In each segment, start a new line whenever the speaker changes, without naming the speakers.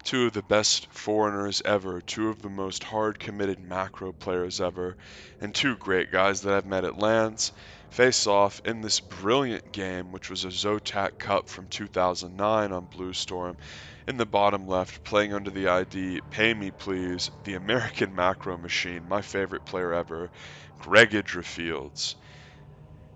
Two of the best foreigners ever, two of the most hard-committed macro players ever, and two great guys that I've met at LANs face off in this brilliant game, which was a Zotac Cup from 2009 on Blue Storm. In the bottom left, playing under the ID, pay me please, the American macro machine, my favorite player ever, Greg IdrA Fields.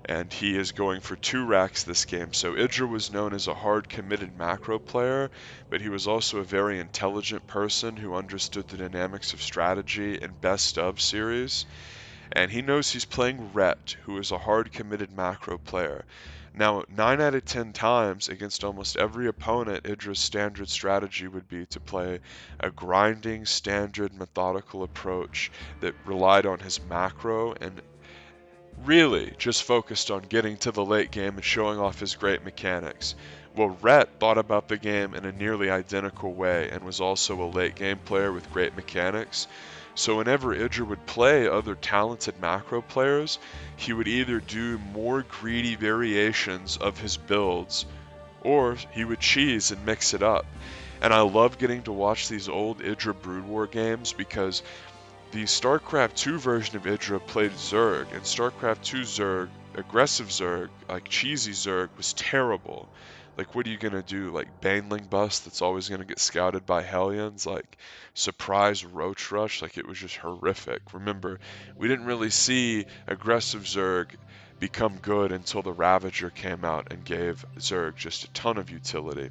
And he is going for 2 racks this game. So IdrA was known as a hard committed macro player, but he was also a very intelligent person who understood the dynamics of strategy in best of series. And he knows he's playing Rhett, who is a hard committed macro player. Now, 9 out of 10 times against almost every opponent, IdrA's standard strategy would be to play a grinding, standard, methodical approach that relied on his macro and really just focused on getting to the late game and showing off his great mechanics. Well, Rhett thought about the game in a nearly identical way and was also a late game player with great mechanics. So whenever IdrA would play other talented macro players, he would either do more greedy variations of his builds or he would cheese and mix it up. And I love getting to watch these old IdrA Brood War games because the StarCraft 2 version of IdrA played Zerg, and StarCraft 2 Zerg, aggressive Zerg, like cheesy Zerg, was terrible. Like, what are you gonna do? Like, Baneling Bust that's always gonna get scouted by Hellions? Like, Surprise Roach Rush? Like, it was just horrific. Remember, we didn't really see aggressive Zerg become good until the Ravager came out and gave Zerg just a ton of utility.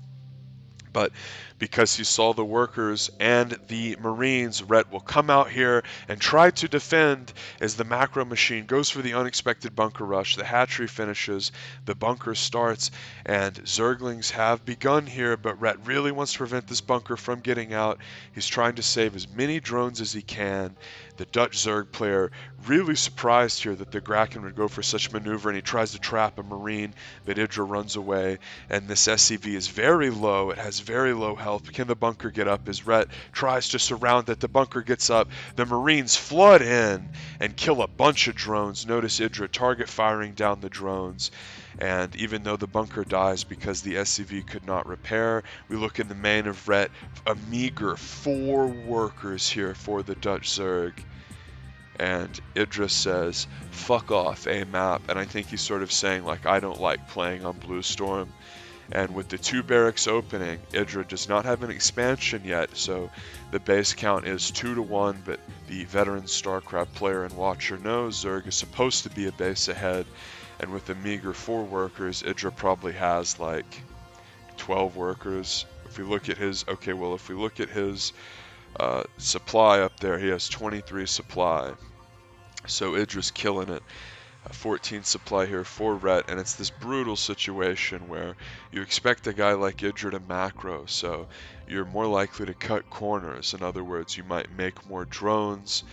But because he saw the workers and the Marines, Rhett will come out here and try to defend as the macro machine goes for the unexpected bunker rush. The hatchery finishes, the bunker starts, and Zerglings have begun here, but Rhett really wants to prevent this bunker from getting out. He's trying to save as many drones as he can. The Dutch Zerg player really surprised here that the Kraken would go for such maneuver, and he tries to trap a Marine, but IdrA runs away, and this SCV is very low. It has very low health. Can the bunker get up? As Rhett tries to surround it, the bunker gets up. The Marines flood in and kill a bunch of drones. Notice IdrA target firing down the drones. And even though the bunker dies because the SCV could not repair, we look in the main of Rhett, a meager 4 workers here for the Dutch Zerg. And IdrA says, fuck off, a map. And I think he's sort of saying, like, I don't like playing on Blue Storm. And with the 2 barracks opening, IdrA does not have an expansion yet, so the base count is 2-1, but the veteran StarCraft player and watcher knows Zerg is supposed to be a base ahead. And with a meager 4 workers, IdrA probably has like 12 workers. If we look at his, supply up there, he has 23 supply. So IdrA's killing it. 14 supply here for Rhett, and it's this brutal situation where you expect a guy like IdrA to macro, so you're more likely to cut corners. In other words, you might make more drones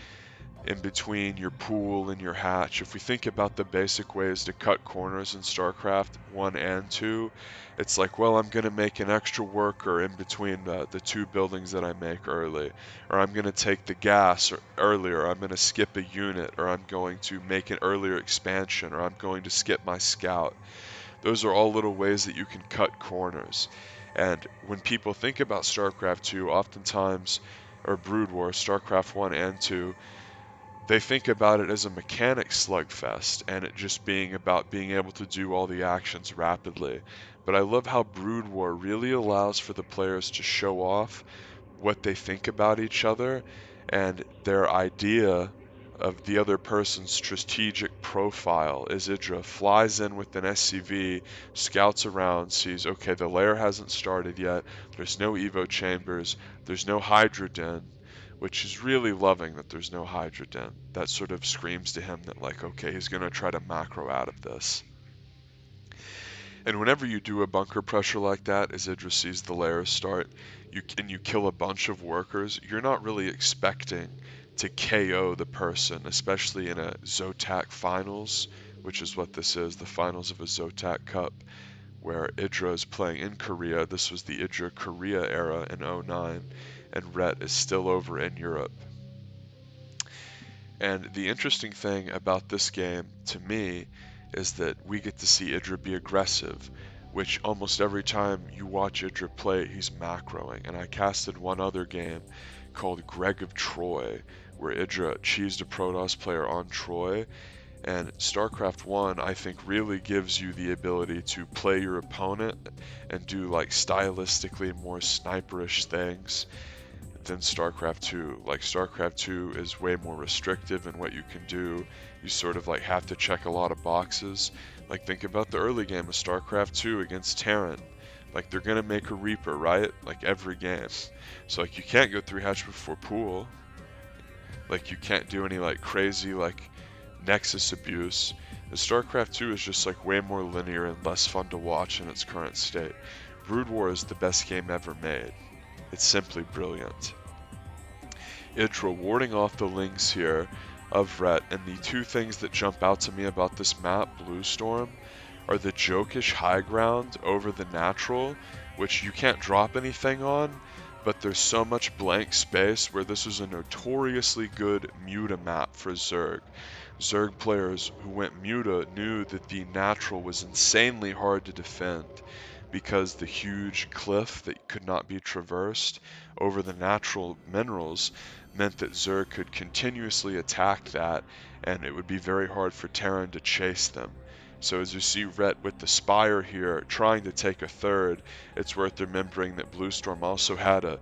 in between your pool and your hatch. If we think about the basic ways to cut corners in StarCraft 1 and 2, it's like, well, I'm going to make an extra worker in between the 2 buildings that I make early, or I'm going to take the gas earlier, or I'm going to skip a unit, or I'm going to make an earlier expansion, or I'm going to skip my scout. Those are all little ways that you can cut corners. And when people think about StarCraft 2, oftentimes, or Brood War, StarCraft 1 and 2, they think about it as a mechanic slugfest and it just being about being able to do all the actions rapidly. But I love how Brood War really allows for the players to show off what they think about each other and their idea of the other person's strategic profile. As IdrA flies in with an SCV, scouts around, sees, okay, the lair hasn't started yet, there's no Evo chambers, there's no Hydra Den, which is really loving that there's no Hydra Den. That sort of screams to him that, like, okay, he's going to try to macro out of this. And whenever you do a bunker pressure like that, as IdrA sees the layers start, and you kill a bunch of workers, you're not really expecting to KO the person, especially in a Zotac finals, which is what this is, the finals of a Zotac Cup, where IdrA is playing in Korea. This was the IdrA Korea era in 09, and Rhett is still over in Europe. And the interesting thing about this game, to me, is that we get to see IdrA be aggressive. which almost every time you watch IdrA play, he's macroing. And I casted one other game called Greg of Troy, where IdrA cheesed a Protoss player on Troy. And StarCraft 1, I think, really gives you the ability to play your opponent and do like stylistically more sniperish things than StarCraft 2. Like StarCraft 2 is way more restrictive in what you can do. You sort of like have to check a lot of boxes. Like think about the early game of StarCraft 2 against Terran. Like they're gonna make a Reaper, right? Like every game. So like you can't go 3-hatch before pool. Like you can't do any like crazy like Nexus abuse. The StarCraft 2 is just like way more linear and less fun to watch in its current state. Brood War is the best game ever made. It's simply brilliant. IdrA warding off the links here of Rhett, and the two things that jump out to me about this map, Bluestorm, are the jokish high ground over the natural, which you can't drop anything on, but there's so much blank space where this was a notoriously good Muta map for Zerg. Zerg players who went Muta knew that the natural was insanely hard to defend because the huge cliff that could not be traversed over the natural minerals meant that Zerg could continuously attack that, and it would be very hard for Terran to chase them. So as you see Rhett with the Spire here trying to take a third, it's worth remembering that Bluestorm also had a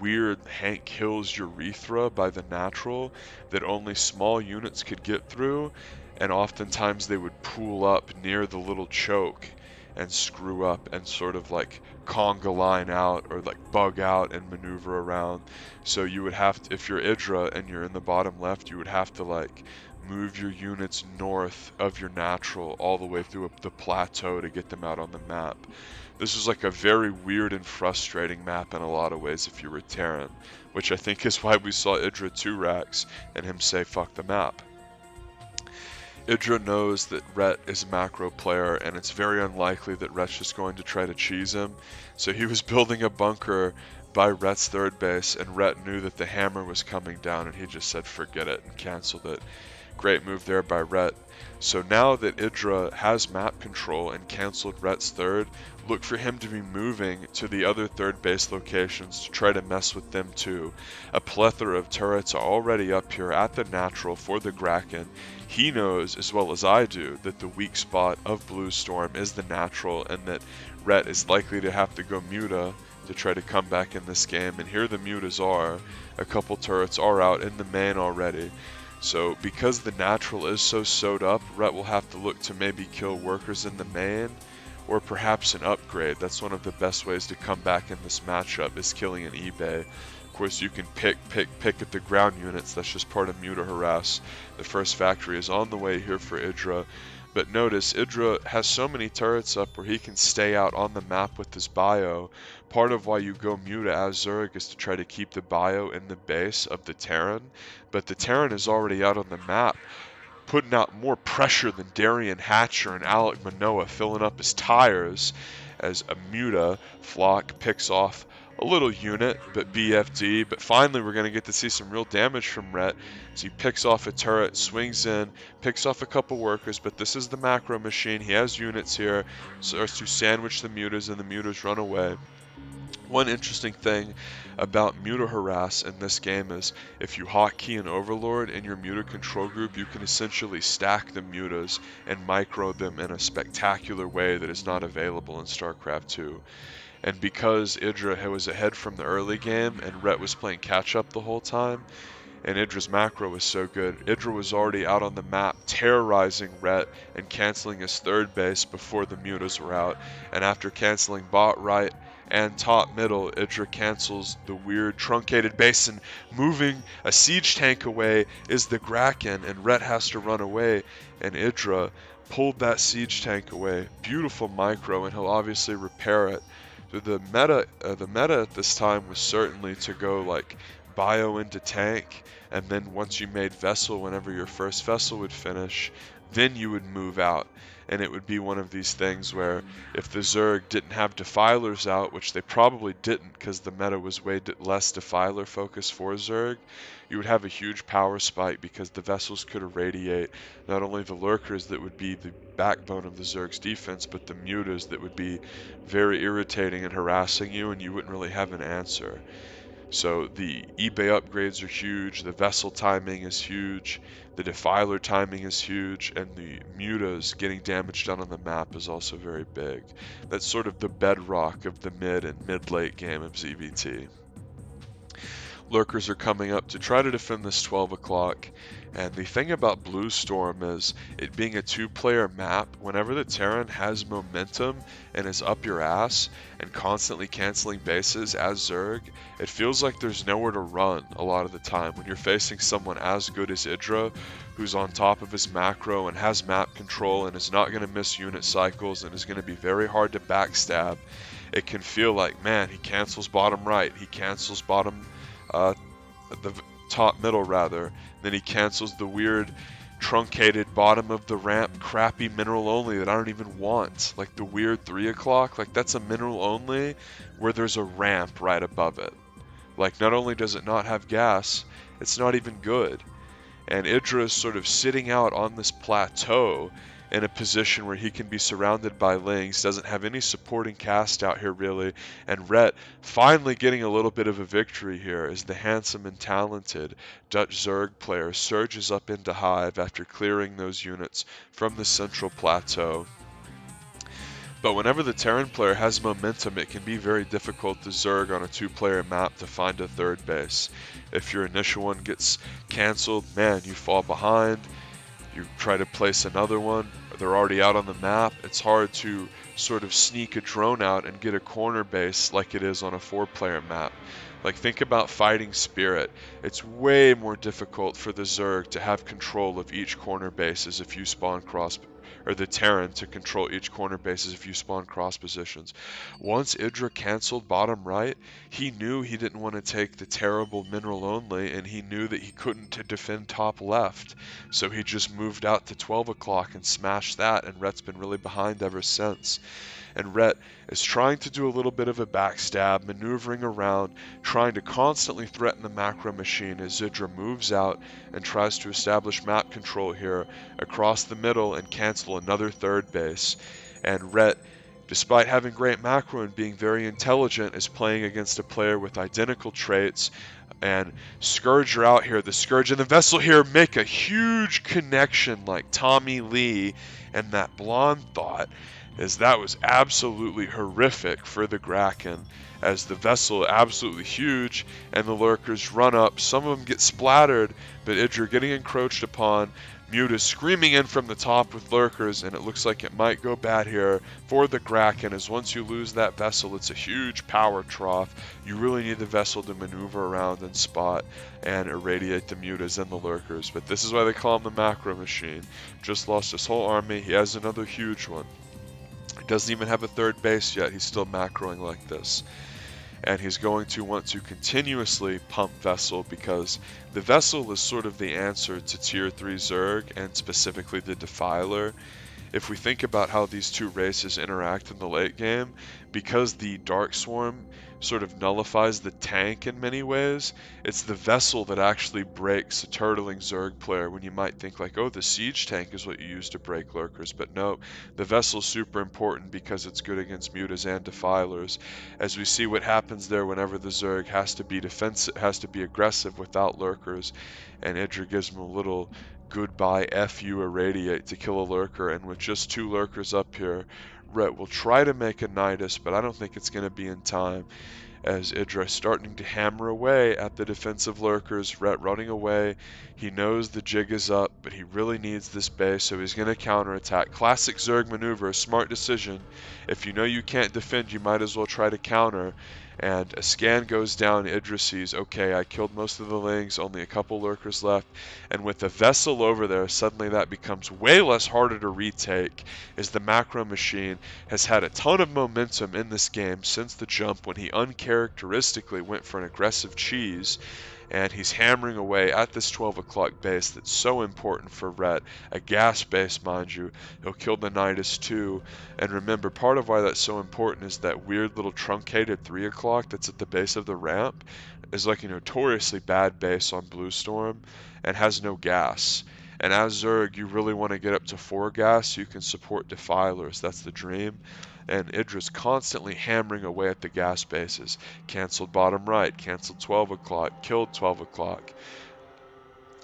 weird Hank Hill's urethra by the natural that only small units could get through, and oftentimes they would pool up near the little choke and screw up and sort of like conga line out or like bug out and maneuver around. So you would have to, if you're IdrA and you're in the bottom left, you would have to like move your units north of your natural all the way through the plateau to get them out on the map. This was like a very weird and frustrating map in a lot of ways if you were Terran, which I think is why we saw IdrA 2 racks and him say fuck the map. IdrA knows that Rhett is a macro player, and it's very unlikely that Rhett's just going to try to cheese him, so he was building a bunker by Rhett's third base, and Rhett knew that the hammer was coming down, and he just said forget it and canceled it. Great move there by Rhett. So now that IdrA has map control and canceled Rhett's third, look for him to be moving to the other third base locations to try to mess with them too. A plethora of turrets are already up here at the natural for the Kraken. He knows as well as I do that the weak spot of Bluestorm is the natural, and that Rhett is likely to have to go Muta to try to come back in this game, and here the Mutas are. A couple turrets are out in the main already. So because the natural is so sewed up, Rhett will have to look to maybe kill workers in the main, or perhaps an upgrade. That's one of the best ways to come back in this matchup, is killing an eBay. Of course, you can pick at the ground units. That's just part of Muta harass. The first factory is on the way here for IdrA. But notice, IdrA has so many turrets up where he can stay out on the map with his bio. Part of why you go Muta as Zerg is to try to keep the bio in the base of the Terran. But the Terran is already out on the map, putting out more pressure than Darian Hatcher and Alec Manoa filling up his tires as a Muta Flock picks off a little unit, but BFD. But finally we're going to get to see some real damage from Rhett as he picks off a turret, swings in, picks off a couple workers, but this is the macro machine. He has units here, starts to sandwich the Mutas, and the Mutas run away. One interesting thing about Muta harass in this game is if you hotkey an Overlord in your Muta control group, you can essentially stack the Mutas and micro them in a spectacular way that is not available in StarCraft 2. And because IdrA was ahead from the early game and Rhett was playing catch up the whole time, and IdrA's macro was so good, IdrA was already out on the map terrorizing Rhett and canceling his third base before the Mutas were out. And after canceling bot right and top middle, IdrA cancels the weird truncated base, and moving a siege tank away is the Kraken, and Rhett has to run away, and IdrA pulled that siege tank away. Beautiful micro, and he'll obviously repair it. So the meta at this time was certainly to go like bio into tank, and then once you made vessel, whenever your first vessel would finish, then you would move out. and it would be one of these things where if the Zerg didn't have Defilers out, which they probably didn't because the meta was way less Defiler focused for Zerg, you would have a huge power spike because the vessels could irradiate not only the Lurkers that would be the backbone of the Zerg's defense, but the mutas that would be very irritating and harassing you, and you wouldn't really have an answer. So the eBay upgrades are huge, the vessel timing is huge, the Defiler timing is huge, and the mutas getting damage done on the map is also very big. That's sort of the bedrock of the mid and mid-late game of ZVT. Lurkers are coming up to try to defend this 12 o'clock, and the thing about Blue Storm is it being a two-player map, whenever the Terran has momentum and is up your ass and constantly canceling bases as Zerg, it feels like there's nowhere to run a lot of the time when you're facing someone as good as IdrA, who's on top of his macro and has map control and is not going to miss unit cycles and is going to be very hard to backstab. It can feel like, man, he cancels bottom right, he cancels bottom the top middle rather, then he cancels the weird truncated bottom of the ramp crappy mineral only that I don't even want, like the weird 3 o'clock, like that's a mineral only where there's a ramp right above it. Like not only does it not have gas, it's not even good. And IdrA is sort of sitting out on this plateau in a position where he can be surrounded by lings, doesn't have any supporting cast out here really, and Rhett finally getting a little bit of a victory here as the handsome and talented Dutch Zerg player surges up into Hive after clearing those units from the central plateau. But whenever the Terran player has momentum, it can be very difficult to Zerg on a two-player map to find a third base. If your initial one gets cancelled, man, you fall behind. You try to place another one, they're already out on the map. It's hard to sort of sneak a drone out and get a corner base like it is on a four-player map. Like think about Fighting Spirit. It's way more difficult for the Zerg to have control of each corner bases if you spawn cross, or the Terran to control each corner bases if you spawn cross positions. Once IdrA canceled bottom right, he knew he didn't want to take the terrible mineral only, and he knew that he couldn't defend top left. So he just moved out to 12 o'clock and smashed that, and Rhett's been really behind ever since. And Rhett is trying to do a little bit of a backstab, maneuvering around, trying to constantly threaten the macro machine as IdrA moves out and tries to establish map control here across the middle and cancel another third base. And Rhett, despite having great macro and being very intelligent, is playing against a player with identical traits. And Scourge are out here. The Scourge and the Vessel here make a huge connection like Tommy Lee and that blonde thought, as that was absolutely horrific for the Kraken, as the Vessel absolutely huge and the Lurkers run up. Some of them get splattered, but IdrA getting encroached upon. Muta screaming in from the top with Lurkers, and it looks like it might go bad here for the Kraken, as once you lose that Vessel, it's a huge power trough. You really need the Vessel to maneuver around and spot and irradiate the Mutas and the Lurkers. But this is why they call him the Macro Machine. Just lost his whole army. He has another huge one. He doesn't even have a third base yet. He's still macroing like this. And he's going to want to continuously pump Vessel because the Vessel is sort of the answer to Tier 3 Zerg and specifically the Defiler. If we think about how these two races interact in the late game, because the Dark Swarm sort of nullifies the tank in many ways, it's the Vessel that actually breaks a turtling Zerg player when you might think like, oh, the Siege tank is what you use to break Lurkers, but no, the Vessel's super important because it's good against Mutas and Defilers, as we see what happens there whenever the Zerg has to be defensive, has to be aggressive without Lurkers, and IdrA gives him a little goodbye FU irradiate to kill a Lurker, and with just two Lurkers up here, Rhett will try to make a Nidus, but I don't think it's going to be in time, as IdrA starting to hammer away at the defensive Lurkers. Rhett running away. He knows the jig is up, but he really needs this base, so he's going to counterattack. Classic Zerg maneuver, a smart decision. If you know you can't defend, you might as well try to counter. And a scan goes down, IdrA sees, okay, I killed most of the lings, only a couple lurkers left, and with a vessel over there, suddenly that becomes way less harder to retake, as the macro machine has had a ton of momentum in this game since the jump when he uncharacteristically went for an aggressive cheese, and he's hammering away at this 12 o'clock base that's so important for Rhett, a gas base, mind you. He'll kill the Nidus too, and remember, part of why that's so important is that weird little truncated 3 o'clock that's at the base of the ramp is like a notoriously bad base on Blue Storm and has no gas. And as Zerg, you really want to get up to 4 gas so you can support Defilers. That's the dream. And IdrA's constantly hammering away at the gas bases. Cancelled bottom right, cancelled 12 o'clock, killed 12 o'clock.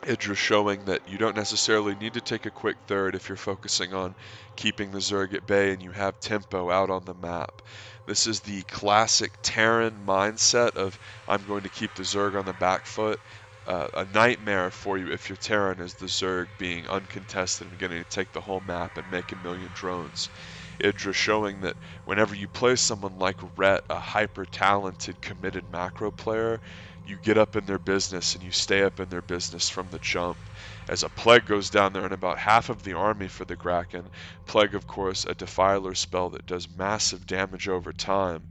IdrA showing that you don't necessarily need to take a quick third if you're focusing on keeping the Zerg at bay and you have tempo out on the map. This is the classic Terran mindset of I'm going to keep the Zerg on the back foot. A nightmare for you if your Terran is the Zerg being uncontested and getting to take the whole map and make a million drones. IdrA showing that whenever you play someone like Rhett, a hyper-talented, committed macro player, you get up in their business and you stay up in their business from the jump. As a Plague goes down there and about half of the army for the Kraken. Plague, of course, a Defiler spell that does massive damage over time.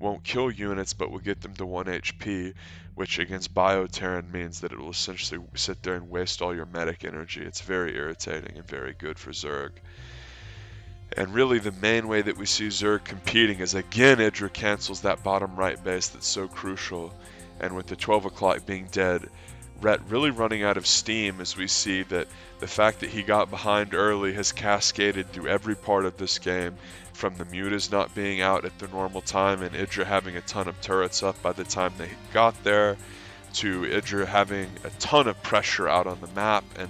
Won't kill units, but will get them to 1 HP, which against Bioterran means that it will essentially sit there and waste all your medic energy. It's very irritating and very good for Zerg. And really the main way that we see Zerg competing is, again, IdrA cancels that bottom right base that's so crucial. And with the 12 o'clock being dead, Rhett really running out of steam, as we see that the fact that he got behind early has cascaded through every part of this game, from the mutas not being out at the normal time and IdrA having a ton of turrets up by the time they got there, to IdrA having a ton of pressure out on the map and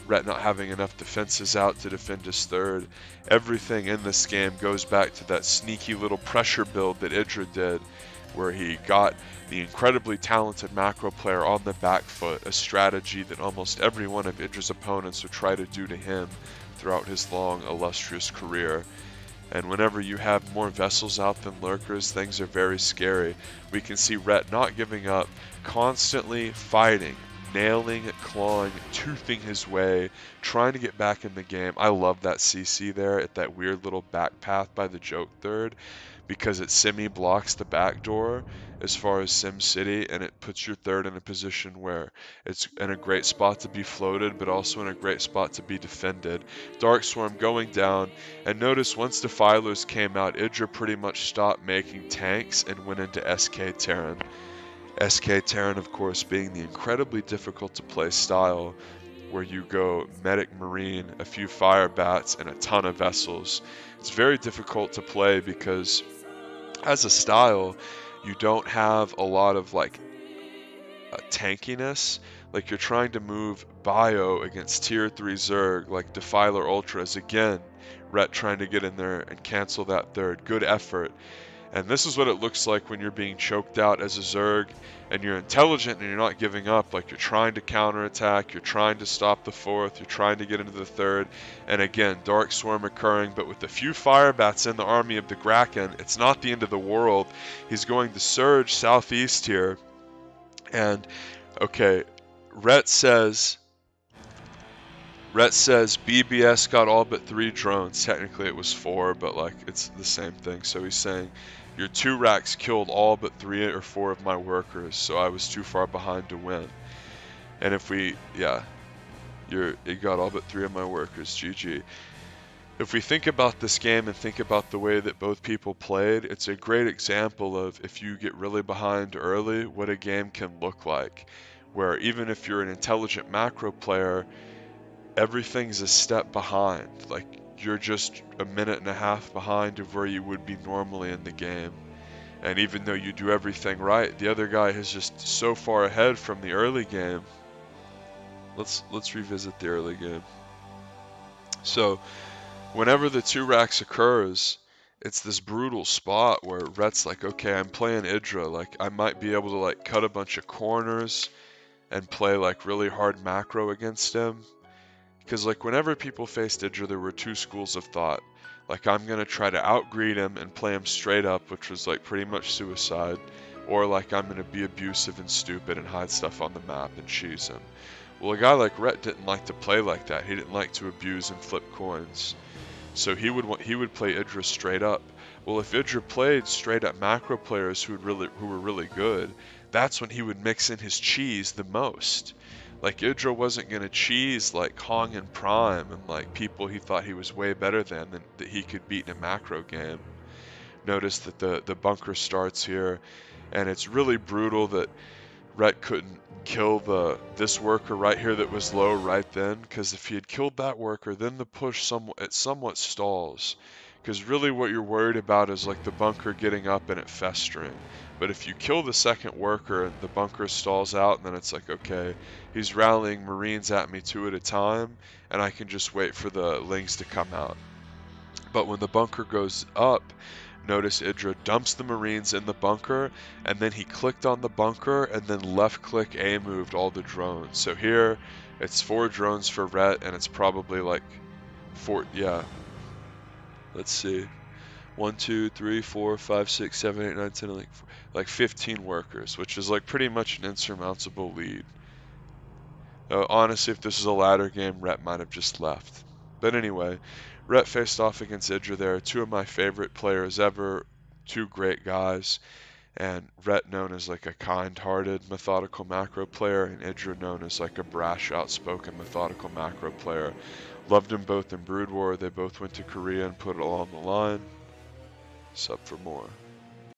Rhett not having enough defenses out to defend his third. Everything in this game goes back to that sneaky little pressure build that IdrA did, where he got the incredibly talented macro player on the back foot, a strategy that almost every one of IdrA's opponents would try to do to him throughout his long, illustrious career. And whenever you have more vessels out than lurkers, things are very scary. We can see Rhett not giving up, constantly fighting, nailing, clawing, toothing his way, trying to get back in the game. I love that CC there at that weird little back path by the joke third, because it semi-blocks the back door as far as Sim City, and it puts your third in a position where it's in a great spot to be floated, but also in a great spot to be defended. Dark Swarm going down, and notice once Defilers came out, IdrA pretty much stopped making tanks and went into SK Terran. SK Terran, of course, being the incredibly difficult to play style, where you go medic marine, a few fire bats, and a ton of vessels. It's very difficult to play because as a style, you don't have a lot of like tankiness. Like you're trying to move bio against tier 3 Zerg like Defiler Ultras. Again, Rhett trying to get in there and cancel that third. Good effort. And this is what it looks like when you're being choked out as a Zerg and you're intelligent and you're not giving up. Like you're trying to counterattack, you're trying to stop the fourth, you're trying to get into the third. And again, Dark Swarm occurring, but with a few fire bats in the army of the Kraken, it's not the end of the world. He's going to surge southeast here. And, okay, Rhett says BBS got all but 3 drones. Technically it was 4, but like it's the same thing. So he's saying your 2 racks killed all but 3 or 4 of my workers, so I was too far behind to win. And if we, yeah, it got all but 3 of my workers, GG. If we think about this game and think about the way that both people played, it's a great example of, if you get really behind early, what a game can look like. Where even if you're an intelligent macro player, everything's a step behind. Like you're just a minute and a half behind of where you would be normally in the game. And even though you do everything right, the other guy is just so far ahead from the early game. Let's revisit the early game. So whenever the 2 racks occurs, it's this brutal spot where Rhett's like, okay, I'm playing IdrA. Like I might be able to like cut a bunch of corners and play like really hard macro against him. Because like whenever people faced IdrA, there were 2 schools of thought. Like I'm going to try to outgreed him and play him straight up, which was like pretty much suicide. or like I'm gonna be abusive and stupid and hide stuff on the map and cheese him. Well, a guy like Rhett didn't like to play like that. He didn't like to abuse and flip coins. So he would play IdrA straight up. Well, if IdrA played straight up macro players who were really good, that's when he would mix in his cheese the most. Like IdrA wasn't gonna cheese like Hong and Prime and like people he thought he was way better than that he could beat in a macro game. Notice that the bunker starts here, and it's really brutal that Rhett couldn't kill this worker right here that was low right then, because if he had killed that worker, then the push somewhat stalls. Because really what you're worried about is like the bunker getting up and it festering. But if you kill the second worker and the bunker stalls out, and then it's like, okay, he's rallying Marines at me 2 at a time, and I can just wait for the Lings to come out. But when the bunker goes up, notice IdrA dumps the Marines in the bunker, and then he clicked on the bunker, and then left-click A moved all the drones. So here, it's 4 drones for Rhett, and it's probably like 4, yeah. Let's see. 1, 2, 3, 4, 5, 6, 7, 8, 9, 10, like 15 workers, which is like pretty much an insurmountable lead. Honestly, if this was a ladder game, Rhett might have just left. But anyway, Rhett faced off against IdrA there. 2 of my favorite players ever, 2 great guys. And Rhett known as like a kind-hearted, methodical macro player, and IdrA known as like a brash, outspoken, methodical macro player. Loved them both in Brood War. They both went to Korea and put it all on the line. Sub for more.